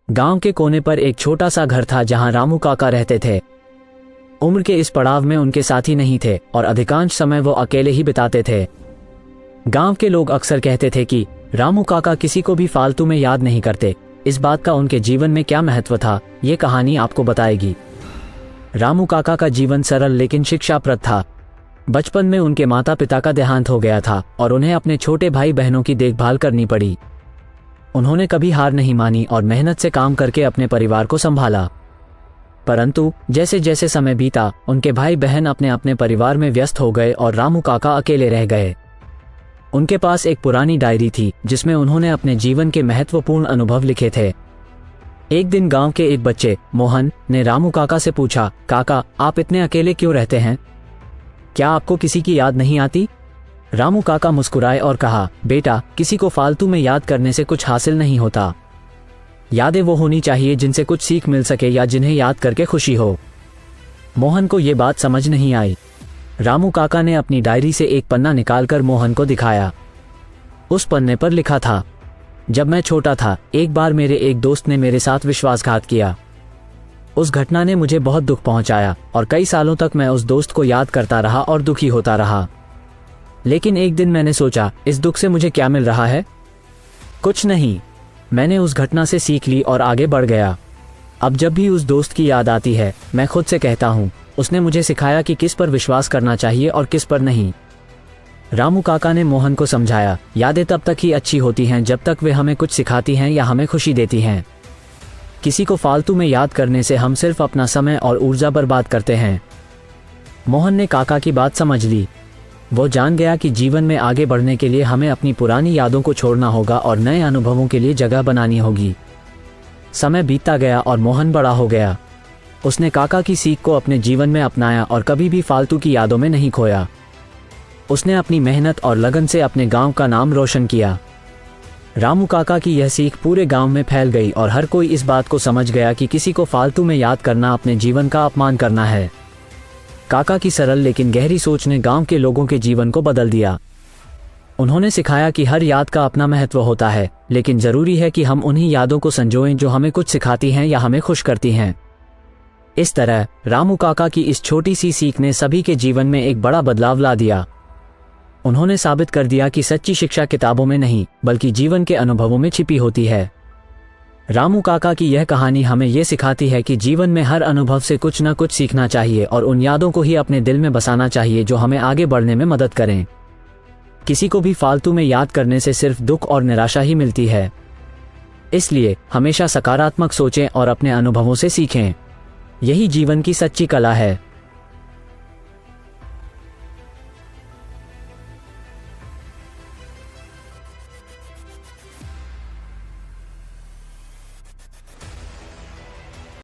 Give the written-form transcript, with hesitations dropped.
गांव के कोने पर एक छोटा सा घर था जहां रामू काका रहते थे। उम्र के इस पड़ाव में उनके साथी नहीं थे और अधिकांश समय वो अकेले ही बिताते थे। गांव के लोग अक्सर कहते थे कि रामू काका किसी को भी फालतू में याद नहीं करते। इस बात का उनके जीवन में क्या महत्व था, ये कहानी आपको बताएगी। रामू काका का जीवन सरल लेकिन शिक्षाप्रद था। बचपन में उनके माता पिता का देहांत हो गया था और उन्हें अपने छोटे भाई बहनों की देखभाल करनी पड़ी। उन्होंने कभी हार नहीं मानी और मेहनत से काम करके अपने परिवार को संभाला। परंतु जैसे जैसे समय बीता, उनके भाई बहन अपने अपने परिवार में व्यस्त हो गए और रामू काका अकेले रह गए। उनके पास एक पुरानी डायरी थी जिसमें उन्होंने अपने जीवन के महत्वपूर्ण अनुभव लिखे थे। एक दिन गांव के एक बच्चे मोहन ने रामू काका से पूछा, काका आप इतने अकेले क्यों रहते हैं? क्या आपको किसी की याद नहीं आती? रामू काका मुस्कुराए और कहा, बेटा किसी को फालतू में याद करने से कुछ हासिल नहीं होता। यादें वो होनी चाहिए जिनसे कुछ सीख मिल सके या जिन्हें याद करके खुशी हो। मोहन को ये बात समझ नहीं आई। रामू काका ने अपनी डायरी से एक पन्ना निकालकर मोहन को दिखाया। उस पन्ने पर लिखा था, जब मैं छोटा था एक बार मेरे एक दोस्त ने मेरे साथ विश्वासघात किया। उस घटना ने मुझे बहुत दुख पहुंचाया और कई सालों तक मैं उस दोस्त को याद करता रहा और दुखी होता रहा। लेकिन एक दिन मैंने सोचा, इस दुख से मुझे क्या मिल रहा है? कुछ नहीं। मैंने उस घटना से सीख ली और आगे बढ़ गया। अब जब भी उस दोस्त की याद आती है, मैं खुद से कहता हूँ, उसने मुझे सिखाया कि किस पर विश्वास करना चाहिए और किस पर नहीं। रामू काका ने मोहन को समझाया, यादें तब तक ही अच्छी होती हैं जब तक वे हमें कुछ सिखाती हैं या हमें खुशी देती हैं। किसी को फालतू में याद करने से हम सिर्फ अपना समय और ऊर्जा बर्बाद करते हैं। मोहन ने काका की बात समझ ली। वो जान गया कि जीवन में आगे बढ़ने के लिए हमें अपनी पुरानी यादों को छोड़ना होगा और नए अनुभवों के लिए जगह बनानी होगी। समय बीतता गया और मोहन बड़ा हो गया। उसने काका की सीख को अपने जीवन में अपनाया और कभी भी फालतू की यादों में नहीं खोया। उसने अपनी मेहनत और लगन से अपने गांव का नाम रोशन किया। रामू काका की यह सीख पूरे गांव में फैल गई और हर कोई इस बात को समझ गया कि किसी को फालतू में याद करना अपने जीवन का अपमान करना है। काका की सरल लेकिन गहरी सोच ने गांव के लोगों के जीवन को बदल दिया। उन्होंने सिखाया कि हर याद का अपना महत्व होता है, लेकिन जरूरी है कि हम उन्हीं यादों को संजोएं जो हमें कुछ सिखाती हैं या हमें खुश करती हैं। इस तरह रामू काका की इस छोटी सी सीख ने सभी के जीवन में एक बड़ा बदलाव ला दिया। उन्होंने साबित कर दिया कि सच्ची शिक्षा किताबों में नहीं बल्कि जीवन के अनुभवों में छिपी होती है। रामू काका की यह कहानी हमें यह सिखाती है कि जीवन में हर अनुभव से कुछ न कुछ सीखना चाहिए और उन यादों को ही अपने दिल में बसाना चाहिए जो हमें आगे बढ़ने में मदद करें। किसी को भी फालतू में याद करने से सिर्फ दुख और निराशा ही मिलती है। इसलिए हमेशा सकारात्मक सोचें और अपने अनुभवों से सीखें। यही जीवन की सच्ची कला है।